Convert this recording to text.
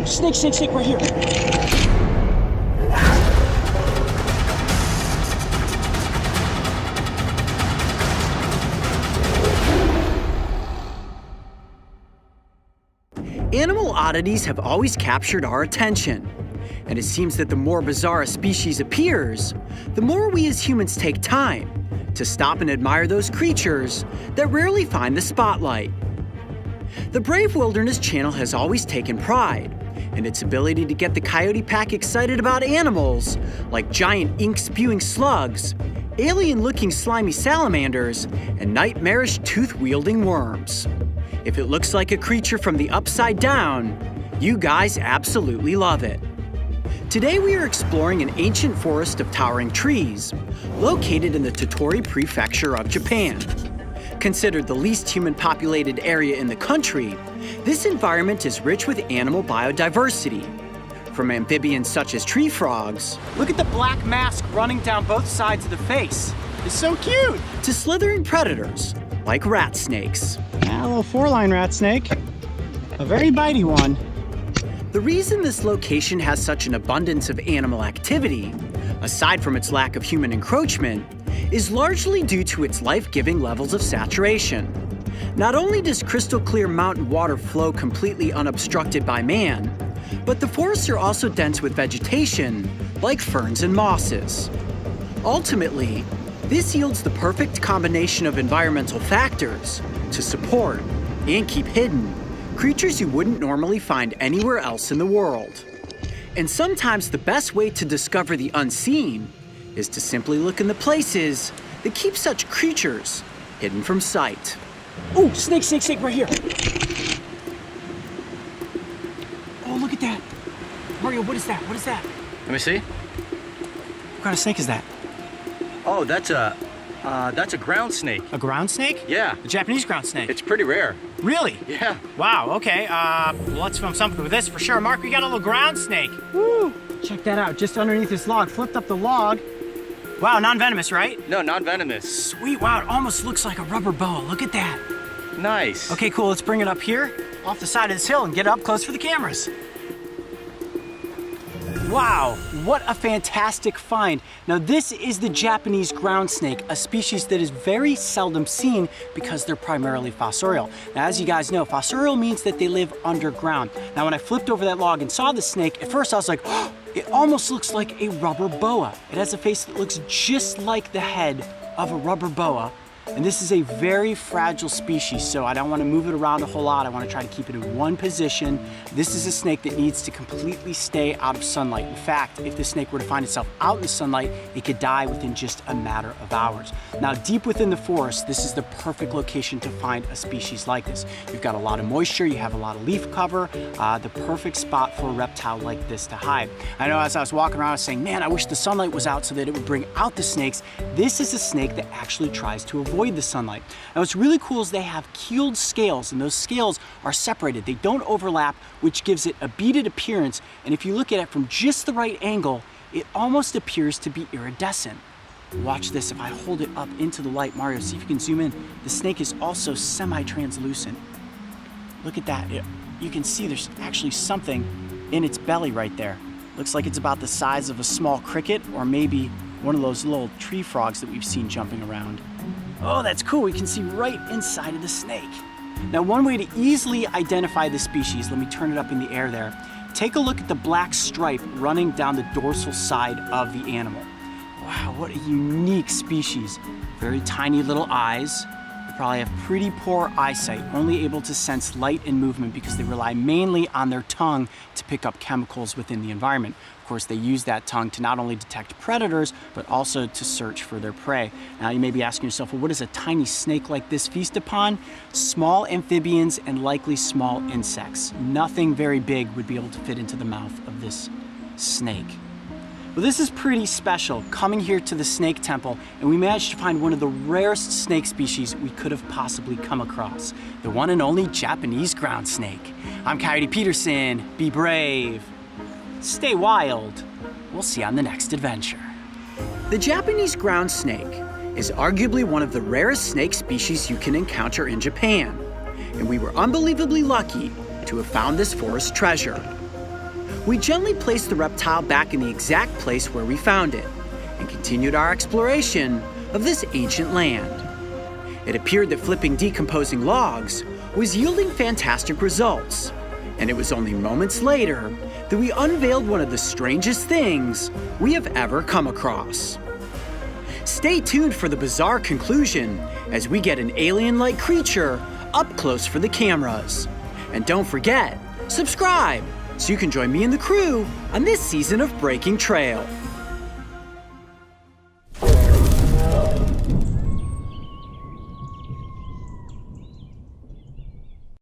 Ooh, snake, snake, snake, right here. Animal oddities have always captured our attention. And it seems that the more bizarre a species appears, the more we as humans take time to stop and admire those creatures that rarely find the spotlight. The Brave Wilderness channel has always taken pride in its ability to get the coyote pack excited about animals like giant ink-spewing slugs, alien-looking slimy salamanders, and nightmarish tooth-wielding worms. If it looks like a creature from the upside down, you guys absolutely love it. Today we are exploring an ancient forest of towering trees, located in the Tottori Prefecture of Japan. Considered the least human-populated area in the country, this environment is rich with animal biodiversity. From amphibians such as tree frogs, look at the black mask running down both sides of the face. It's so cute! To slithering predators, like rat snakes. A little four-line rat snake. A very bitey one. The reason this location has such an abundance of animal activity, aside from its lack of human encroachment, is largely due to its life-giving levels of saturation. Not only does crystal-clear mountain water flow completely unobstructed by man, but the forests are also dense with vegetation, like ferns and mosses. Ultimately, this yields the perfect combination of environmental factors to support and keep hidden creatures you wouldn't normally find anywhere else in the world. And sometimes the best way to discover the unseen is to simply look in the places that keep such creatures hidden from sight. Ooh, snake, snake, snake, right here. Oh, look at that. Mario, what is that? What is that? Let me see. What kind of snake is that? Oh, that's a ground snake. A ground snake? Yeah. A Japanese ground snake? It's pretty rare. Really? Yeah. Wow, okay. Well, let's film something with this for sure. Mark, we got a little ground snake. Woo! Check that out, just underneath this log. Flipped up the log. Wow, non-venomous, right? No, non-venomous. Sweet, wow, it almost looks like a rubber boa. Look at that. Nice. Okay, cool, let's bring it up here, off the side of this hill, and get it up close for the cameras. Wow, what a fantastic find. Now this is the Japanese ground snake, a species that is very seldom seen because they're primarily fossorial. Now as you guys know, fossorial means that they live underground. Now when I flipped over that log and saw the snake, at first I was like, oh, it almost looks like a rubber boa. It has a face that looks just like the head of a rubber boa. And this is a very fragile species, so I don't want to move it around a whole lot. I want to try to keep it in one position. This is a snake that needs to completely stay out of sunlight. In fact, if the snake were to find itself out in the sunlight, it could die within just a matter of hours. Now, deep within the forest, this is the perfect location to find a species like this. You've got a lot of moisture, you have a lot of leaf cover, the perfect spot for a reptile like this to hide. I know as I was walking around, I was saying, man, I wish the sunlight was out so that it would bring out the snakes. This is a snake that actually tries to avoid the sunlight. Now what's really cool is they have keeled scales, and those scales are separated. They don't overlap, which gives it a beaded appearance, and if you look at it from just the right angle, it almost appears to be iridescent. Watch this. If I hold it up into the light, Mario, see if you can zoom in. The snake is also semi-translucent. Look at that. You can see there's actually something in its belly right there. Looks like it's about the size of a small cricket, or maybe one of those little tree frogs that we've seen jumping around. Oh, that's cool. We can see right inside of the snake. Now, one way to easily identify the species, let me turn it up in the air there. Take a look at the black stripe running down the dorsal side of the animal. Wow, what a unique species. Very tiny little eyes. They probably have pretty poor eyesight, only able to sense light and movement because they rely mainly on their tongue to pick up chemicals within the environment. Of course, they use that tongue to not only detect predators, but also to search for their prey. Now, you may be asking yourself, well, what does a tiny snake like this feast upon? Small amphibians and likely small insects. Nothing very big would be able to fit into the mouth of this snake. Well, this is pretty special, coming here to the snake temple, and we managed to find one of the rarest snake species we could have possibly come across, the one and only Japanese ground snake. I'm Coyote Peterson. Be brave. Stay wild. We'll see you on the next adventure. The Japanese ground snake is arguably one of the rarest snake species you can encounter in Japan, and we were unbelievably lucky to have found this forest treasure. We gently placed the reptile back in the exact place where we found it and continued our exploration of this ancient land. It appeared that flipping decomposing logs was yielding fantastic results, and it was only moments later that we unveiled one of the strangest things we have ever come across. Stay tuned for the bizarre conclusion as we get an alien-like creature up close for the cameras. And don't forget, subscribe so you can join me and the crew on this season of Breaking Trail.